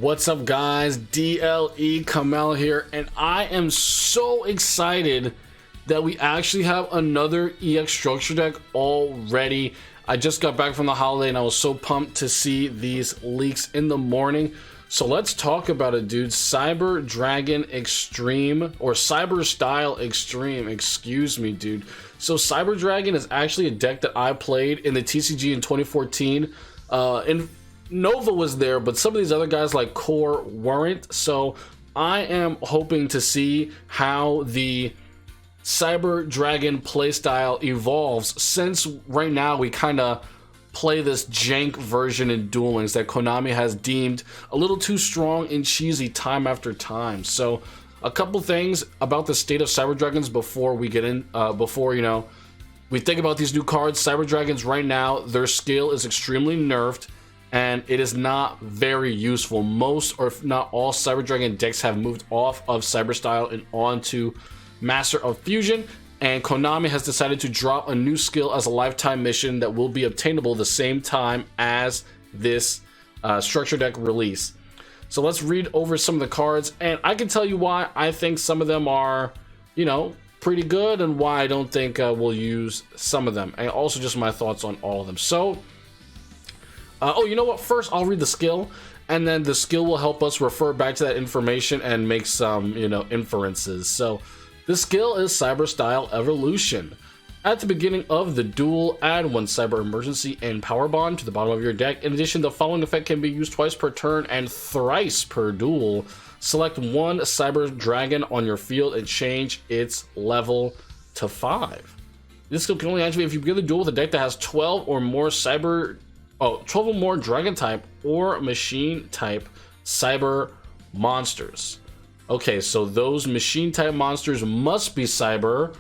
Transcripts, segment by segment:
What's up, guys? DLE Kamell here, and I am so excited that we actually have another EX structure deck already. I just got back from the holiday and I was so pumped to see these leaks in the morning. So let's talk about it, dude. Cyber Dragon Extreme, or Cyber Style Extreme, excuse me, dude. So Cyber Dragon is actually a deck that I played in the TCG in 2014. And Nova was there, but some of these other guys like Core weren't. So I am hoping to see how the Cyber Dragon playstyle evolves, since right now we kind of play this jank version in Duel Links that Konami has deemed a little too strong and cheesy time after time. So a couple things about the state of Cyber Dragons before we get in, we think about these new cards. Cyber Dragons right now, their skill is extremely nerfed and it is not very useful. Most, or if not all, Cyber Dragon decks have moved off of Cyber Style and onto Master of Fusion, and Konami has decided to drop a new skill as a lifetime mission that will be obtainable the same time as this structure deck release. So let's read over some of the cards, and I can tell you why I think some of them are, pretty good, and why I don't think we'll use some of them, and also just my thoughts on all of them. So, you know what? First, I'll read the skill, and then the skill will help us refer back to that information and make some, inferences. So, the skill is Cyber Style Evolution. At the beginning of the duel, add one Cyber Emergency and Power Bond to the bottom of your deck. In addition, the following effect can be used twice per turn and thrice per duel. Select one Cyber Dragon on your field and change its level to 5. This skill can only activate if you begin the duel with a deck that has 12 or more 12 or more Dragon type or Machine type Cyber monsters. Okay, so those machine type monsters must be Cyber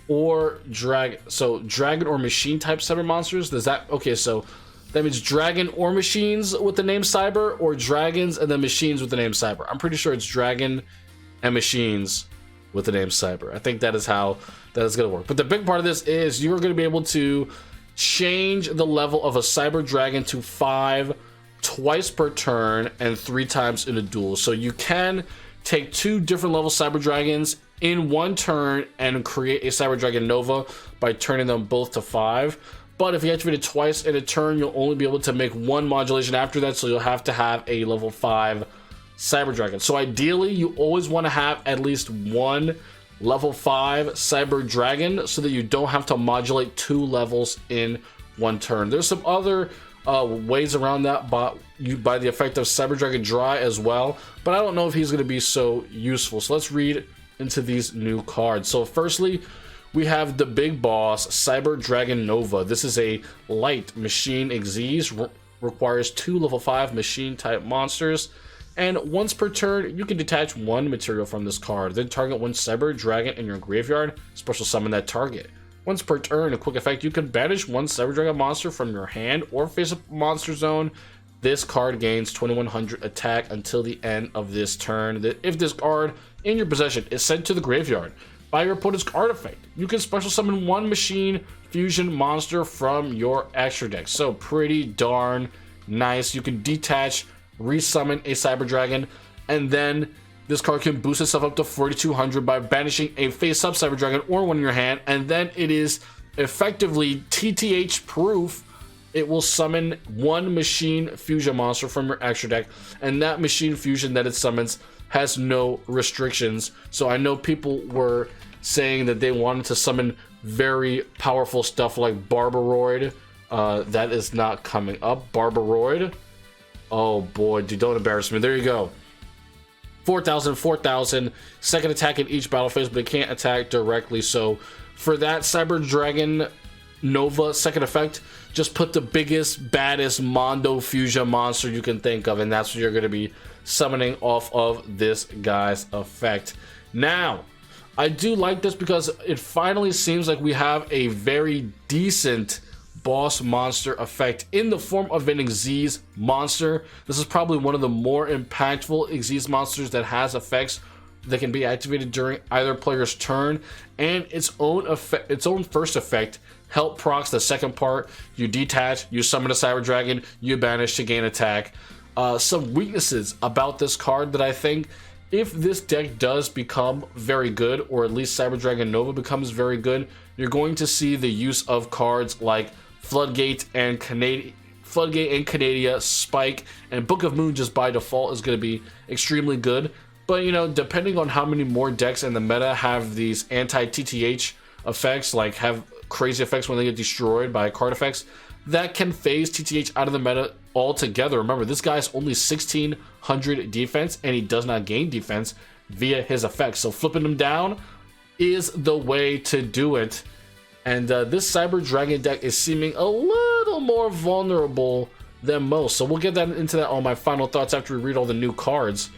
or Dragon. So Dragon or machine type Cyber monsters. Does that, okay, so that means Dragon or machines with the name Cyber, or Dragons and then machines with the name Cyber? I'm pretty sure it's Dragon and machines with the name Cyber. I think that is how that is going to work. But the big part of this is you're going to be able to change the level of a Cyber Dragon to 5 twice per turn and 3 times in a duel. So you can take 2 different level Cyber Dragons in one turn and create a Cyber Dragon Nova by turning them both to 5. But if you activate it twice in a turn, you'll only be able to make 1 modulation after that, so you'll have to have a level 5 Cyber Dragon. So ideally, you always want to have at least 1 level 5 Cyber Dragon so that you don't have to modulate 2 levels in one turn. There's some other ways around that by the effect of Cyber Dragon Dry as well, but I don't know if he's going to be so useful. So let's read into these new cards. So firstly, we have the big boss, Cyber Dragon Nova. This is a light machine Xyz, requires 2 level 5 machine type monsters, and once per turn you can detach 1 material from this card, then target 1 Cyber Dragon in your graveyard, special summon that target. Once per turn, a quick effect, you can banish 1 Cyber Dragon monster from your hand or face-up monster zone. This card gains 2100 attack until the end of this turn. If this card in your possession is sent to the graveyard by your opponent's artifact, you can special summon 1 machine fusion monster from your extra deck. So pretty darn nice. You can detach, resummon a Cyber Dragon, and then this card can boost itself up to 4200 by banishing a face-up Cyber Dragon or one in your hand, and then it is effectively TTH proof. It will summon 1 machine fusion monster from your extra deck, and that machine fusion that it summons has no restrictions. So I know people were saying that they wanted to summon very powerful stuff like Barbaroid. That is not coming up. Barbaroid. Oh boy, dude, don't embarrass me. There you go. 4,000, 4,000, second attack in each battle phase, but it can't attack directly. So for that Cyber Dragon Nova second effect, just put the biggest, baddest Mondo Fusion monster you can think of, and that's what you're going to be summoning off of this guy's effect. Now, I do like this because it finally seems like we have a very decent boss monster effect in the form of an Xyz monster. This is probably one of the more impactful Xyz monsters that has effects that can be activated during either player's turn, and its own first effect help procs the second part. You detach, you summon a Cyber Dragon, you banish to gain attack. some weaknesses about this card that I think if this deck does become very good, or at least Cyber Dragon Nova becomes very good, you're going to see the use of cards like Floodgate and Canadia, Spike, and Book of Moon just by default is going to be extremely good. But, you know, depending on how many more decks in the meta have these anti-TTH effects, like have crazy effects when they get destroyed by card effects, that can phase TTH out of the meta altogether. Remember, this guy's only 1600 defense, and he does not gain defense via his effects. So flipping him down is the way to do it. And this Cyber Dragon deck is seeming a little more vulnerable than most. So we'll get into that on my final thoughts after we read all the new cards.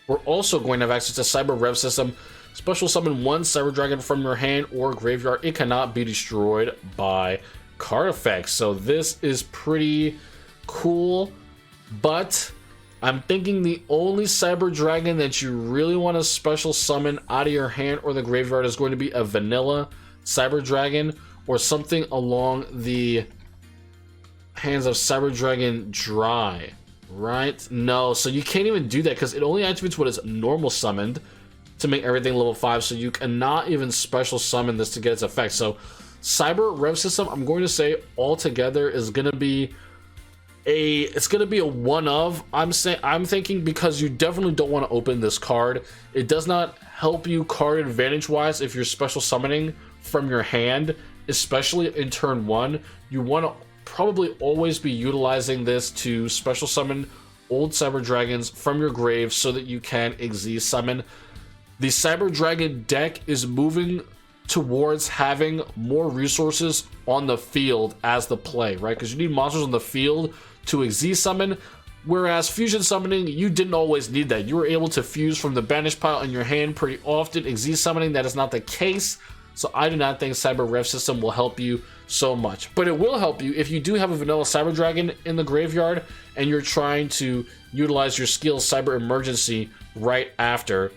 We're also going to have access to Cyber Rev System. Special summon one Cyber Dragon from your hand or graveyard. It cannot be destroyed by card effects. So this is pretty cool. But I'm thinking the only Cyber Dragon that you really want to special summon out of your hand or the graveyard is going to be a vanilla Cyber Dragon, or something along the hands of Cyber Dragon Dry, right? No, so you can't even do that because it only activates what is normal summoned to make everything level 5, so you cannot even special summon this to get its effect. So Cyber Rev System, I'm going to say altogether is going to be a one of. I'm thinking, because you definitely don't want to open this card. It does not help you card advantage wise if you're special summoning from your hand, especially in turn 1. You want to probably always be utilizing this to special summon old Cyber Dragons from your grave so that you can Xyz summon. The Cyber Dragon deck is moving towards having more resources on the field as the play, right? Because you need monsters on the field to Xyz summon, whereas fusion summoning, you didn't always need that. You were able to fuse from the banish pile in your hand pretty often. Xyz summoning, that is not the case. So I do not think Cyber Rev System will help you so much. But it will help you if you do have a vanilla Cyber Dragon in the graveyard and you're trying to utilize your skill Cyber Emergency right after.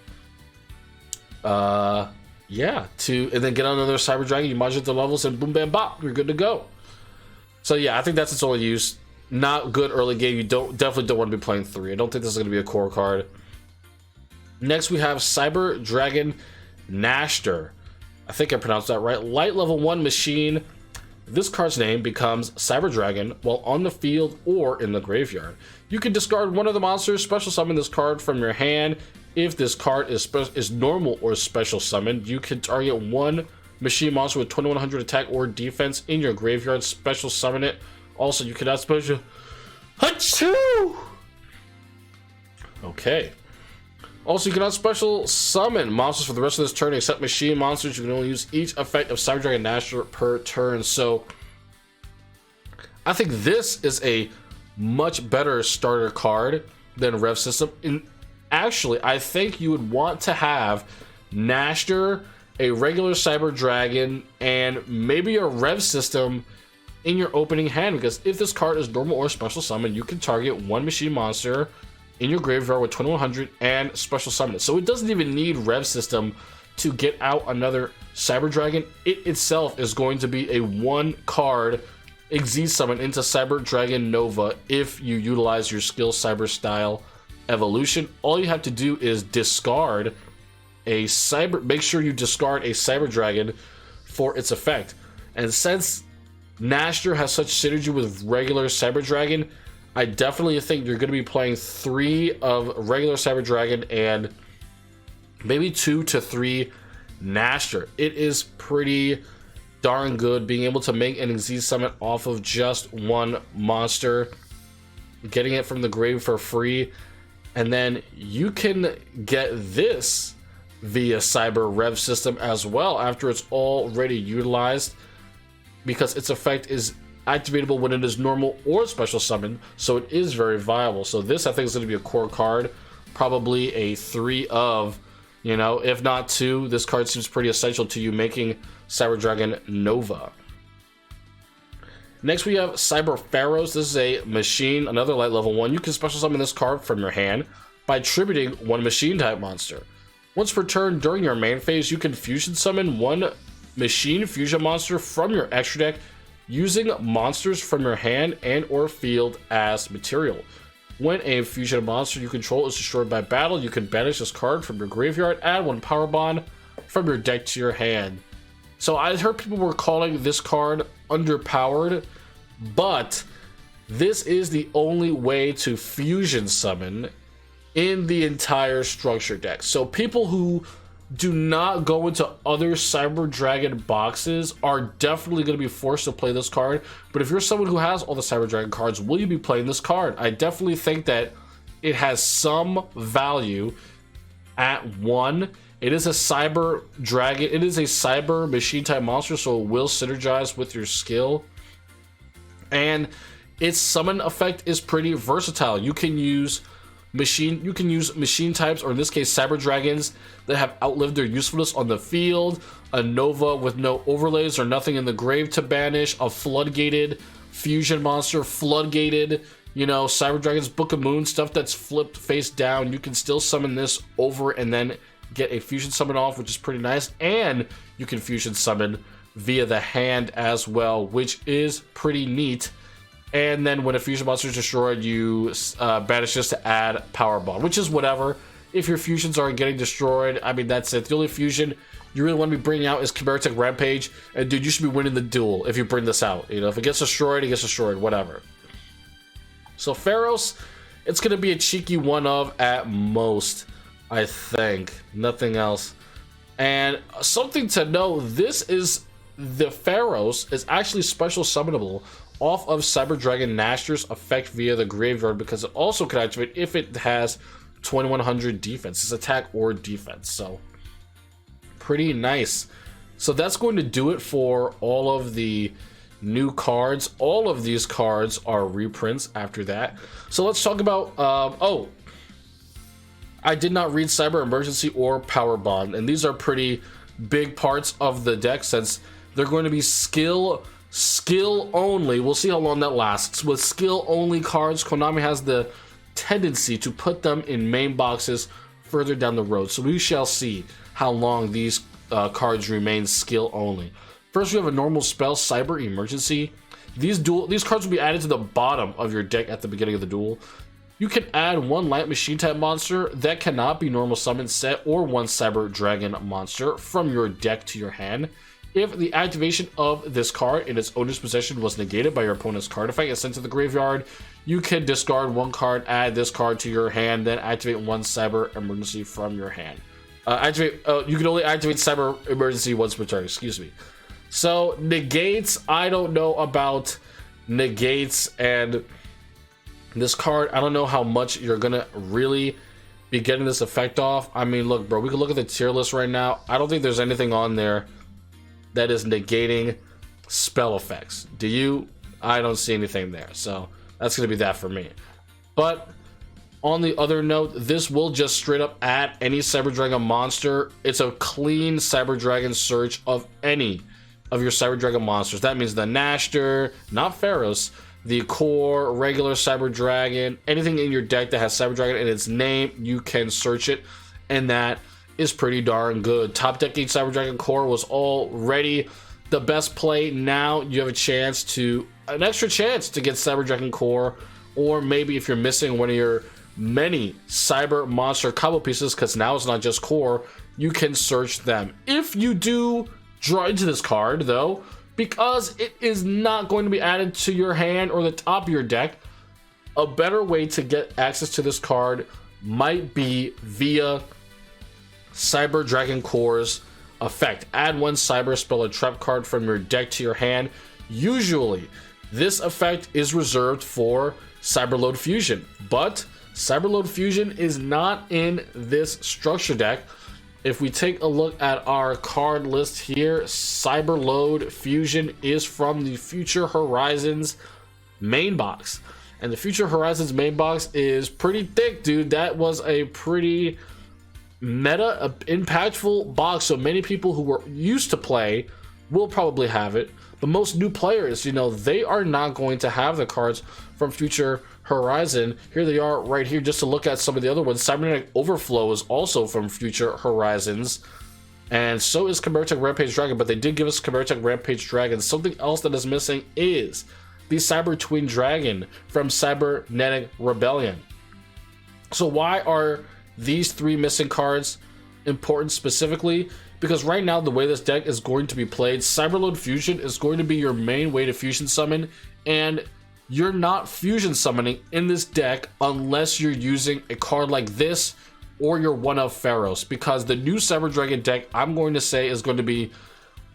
And then get another Cyber Dragon, you modulate the levels, and boom, bam, bop, you're good to go. So yeah, I think that's its only use. Not good early game. You definitely don't want to be playing 3. I don't think this is going to be a core card. Next, we have Cyber Dragon Nashter. I think I pronounced that right. Light level 1 machine. This card's name becomes Cyber Dragon while on the field or in the graveyard. You can discard one of the monsters, special summon this card from your hand. If this card is normal or special summoned, you can target one machine monster with 2100 attack or defense in your graveyard, special summon it. Also, you cannot special... Achoo! Okay. Also, you cannot special summon monsters for the rest of this turn except machine monsters. You can only use each effect of Cyber Dragon Nashter per turn. So, I think this is a much better starter card than Rev System. Actually, I think you would want to have Nashter, a regular Cyber Dragon, and maybe a Rev System in your opening hand, because if this card is normal or special summon, you can target one machine monster in your graveyard with 2100 and special summon it. So it doesn't even need Rev System to get out another Cyber Dragon. It itself is going to be a 1 card Xyz summon into Cyber Dragon Nova if you utilize your skill Cyber Style Evolution. All you have to do is discard a make sure you discard a Cyber Dragon for its effect. And since Nashter has such synergy with regular Cyber Dragon, I definitely think you're going to be playing 3 of regular Cyber Dragon and maybe 2 to 3 Nashter. It is pretty darn good being able to make an Xyz summon off of just 1 monster, getting it from the grave for free, and then you can get this via Cyber Rev System as well after it's already utilized, because its effect is activatable when it is normal or special summon, so it is very viable. So this, I think, is going to be a core card, probably a 3 of, if not 2. This card seems pretty essential to you making Cyber Dragon Nova. Next, we have Cyber Pharaohs. This is a machine, another light level 1. You can special summon this card from your hand by attributing 1 machine type monster. Once per turn during your main phase, you can fusion summon 1 machine fusion monster from your extra deck using monsters from your hand and or field as material. When a fusion monster you control is destroyed by battle, you can banish this card from your graveyard, add 1 power bond from your deck to your hand. So I heard people were calling this card underpowered, but this is the only way to fusion summon in the entire structure deck. So people who do not go into other Cyber Dragon boxes are definitely going to be forced to play this card. But if you're someone who has all the Cyber Dragon cards, will you be playing this card? I definitely think that it has some value at 1. It is a Cyber Dragon. It is a Cyber Machine type monster, so it will synergize with your skill. And its summon effect is pretty versatile. You can use machine types, or in this case Cyber Dragons, that have outlived their usefulness on the field, a Nova with no overlays or nothing in the grave to banish, a floodgated fusion monster, floodgated, you know, Cyber Dragons Book of Moon, stuff that's flipped face down. You can still summon this over and then get a fusion summon off, which is pretty nice. And you can fusion summon via the hand as well, which is pretty neat. And then when a fusion monster is destroyed, you banish this to add power bond, which is whatever. If your fusions are getting destroyed, I mean, that's it. The only fusion you really want to be bringing out is Chimeric Rampage. And dude, you should be winning the duel if you bring this out. You know, if it gets destroyed, it gets destroyed, whatever. So Pharaohs, it's going to be a cheeky one of at most, I think. Nothing else. And something to know, this is the Pharaohs is actually special summonable off of Cyber Dragon Nashor's effect via the graveyard, because it also can activate if it has 2100 defense. It's attack or defense, so pretty nice. So that's going to do it for all of the new cards. All of these cards are reprints after that. So let's talk about oh, I did not read Cyber Emergency or Power Bond, and these are pretty big parts of the deck since they're going to be skill only. We'll see how long that lasts. With skill only cards, Konami has the tendency to put them in main boxes further down the road, so we shall see how long these cards remain skill only. First, we have a normal spell, Cyber Emergency. These cards will be added to the bottom of your deck at the beginning of the duel. You can add 1 light machine type monster that cannot be normal summon set, or 1 Cyber Dragon monster from your deck to your hand. If the activation of this card in its owner's possession was negated by your opponent's card effect and sent to the graveyard, you can discard 1 card, add this card to your hand, then activate 1 Cyber Emergency from your hand. You can only activate Cyber Emergency once per turn, excuse me. So, negates, I don't know about negates, and this card, I don't know how much you're gonna really be getting this effect off. I mean, look, bro, we can look at the tier list right now. I don't think there's anything on there that is negating spell effects. Do you? I don't see anything there, so that's gonna be that for me. But on the other note, this will just straight up add any Cyber Dragon monster. It's a clean Cyber Dragon search of any of your Cyber Dragon monsters. That means the Nashor, not Pharaohs, the core, regular Cyber Dragon, anything in your deck that has Cyber Dragon in its name, you can search it, and that is pretty darn good. Top Decade Cyber Dragon core was already the best play. Now you have an extra chance to get Cyber Dragon core, or maybe if you're missing one of your many Cyber Monster combo pieces, because now it's not just core, you can search them. If you do draw into this card, though, because it is not going to be added to your hand or the top of your deck, a better way to get access to this card might be via Cyber Dragon Core's effect. Add 1 Cyber Spell or Trap card from your deck to your hand. Usually, this effect is reserved for Cyberload Fusion, but Cyberload Fusion is not in this structure deck. If we take a look at our card list here, Cyberload Fusion is from the Future Horizons main box. And the Future Horizons main box is pretty thick, dude. That was a pretty meta, impactful box. So many people who were used to play will probably have it. But most new players, you know, they are not going to have the cards from Future Horizon. Here they are right here, just to look at some of the other ones. Cybernetic Overflow is also from Future Horizons, and so is Chimeric Rampage Dragon, but they did give us Chimeric Rampage Dragon. Something else that is missing is the Cyber Twin Dragon from Cybernetic Rebellion. So why are these 3 missing cards important specifically? Because right now, the way this deck is going to be played, Cyberload Fusion is going to be your main way to fusion summon, and you're not fusion summoning in this deck unless you're using a card like this or you're one of Pharaohs, because the new Cyber Dragon deck, I'm going to say, is going to be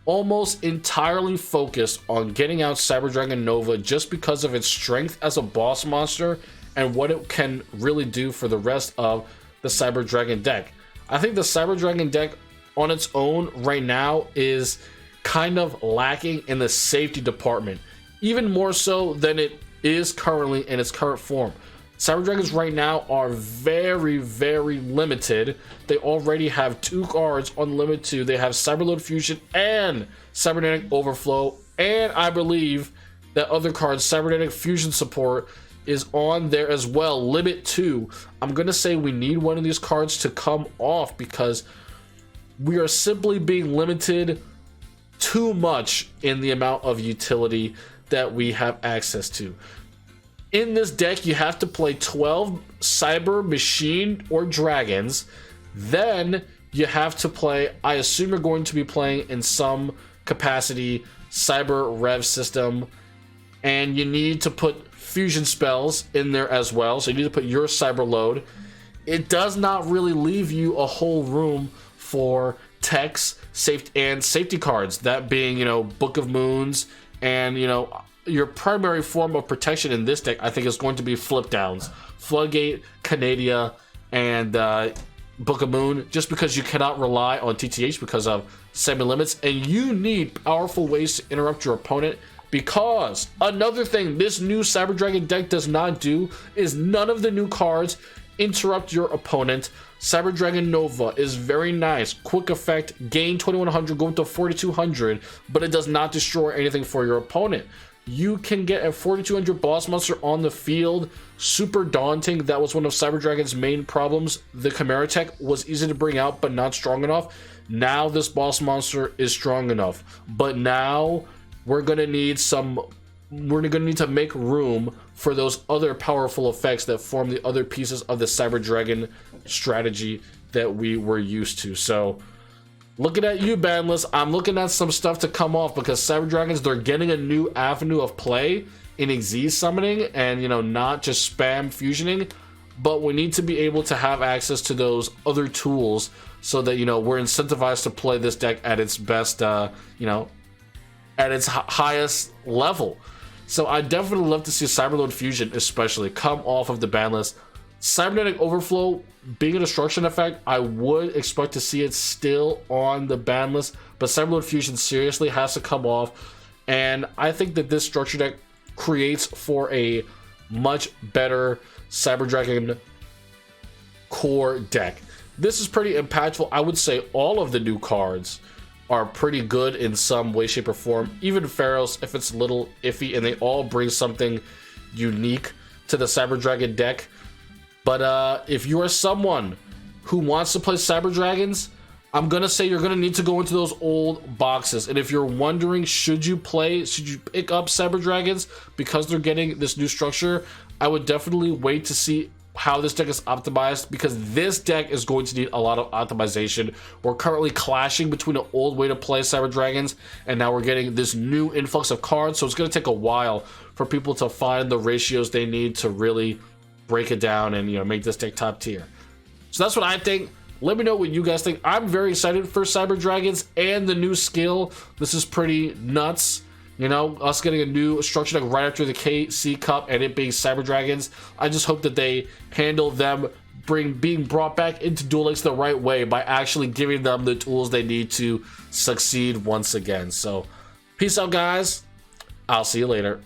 almost entirely focused on getting out Cyber Dragon Nova just because of its strength as a boss monster and what it can really do for the rest of the Cyber Dragon deck. I think the Cyber Dragon deck on its own right now is kind of lacking in the safety department, even more so than it is currently in its current form. Cyber Dragons right now are very, very limited. They already have 2 cards on limit 2. They have Cyberload Fusion and Cybernetic Overflow, and I believe that other card, Cybernetic Fusion Support, is on there as well, limit 2. I'm gonna say we need one of these cards to come off because we are simply being limited too much in the amount of utility that we have access to. In this deck, you have to play 12 Cyber Machine or Dragons. Then you have to play, I assume you're going to be playing in some capacity, Cyber Rev System. And you need to put fusion spells in there as well. So you need to put your Cyber Load. It does not really leave you a whole room for techs, safety cards. That being, Book of Moons and, your primary form of protection in this deck, I think, is going to be flip downs, Floodgate, Canadia, and Book of Moon, just because you cannot rely on TTH because of semi-limits, and you need powerful ways to interrupt your opponent. Because another thing this new Cyber Dragon deck does not do is none of the new cards interrupt your opponent. Cyber Dragon Nova is very nice, quick effect, gain 2100, go to 4200, but it does not destroy anything for your opponent. You can get a 4200 boss monster on the field, super daunting. That was one of Cyber Dragon's main problems. The Chimera tech was easy to bring out, but not strong enough. Now this boss monster is strong enough, but now we're gonna need to make room for those other powerful effects that form the other pieces of the Cyber Dragon strategy that we were used to. So looking at you, Bandless, I'm looking at some stuff to come off because Cyber Dragons, they're getting a new avenue of play in Xyz summoning and, not just spam fusioning, but we need to be able to have access to those other tools so that, we're incentivized to play this deck at its best, at its highest level. So I definitely love to see Cyberload Fusion especially come off of the ban list. Cybernetic Overflow being a destruction effect, I would expect to see it still on the ban list, but Cyberload Fusion seriously has to come off, and I think that this structure deck creates for a much better Cyber Dragon core deck. This is pretty impactful. I would say all of the new cards are pretty good in some way, shape, or form. Even Pharaohs, if it's a little iffy, and they all bring something unique to the Cyber Dragon deck. But if you are someone who wants to play Cyber Dragons, I'm gonna say you're gonna need to go into those old boxes. And if you're wondering, should you pick up Cyber Dragons because they're getting this new structure, I would definitely wait to see how this deck is optimized, because this deck is going to need a lot of optimization. We're currently clashing between an old way to play Cyber Dragons, and now we're getting this new influx of cards, so it's going to take a while for people to find the ratios they need to really break it down and make this deck top tier. So that's what I think. Let me know what you guys think. I'm very excited for Cyber Dragons and the new skill. This is pretty nuts. Us getting a new structure deck right after the KC Cup and it being Cyber Dragons. I just hope that they handle them being brought back into Duel Links the right way by actually giving them the tools they need to succeed once again. So, peace out, guys. I'll see you later.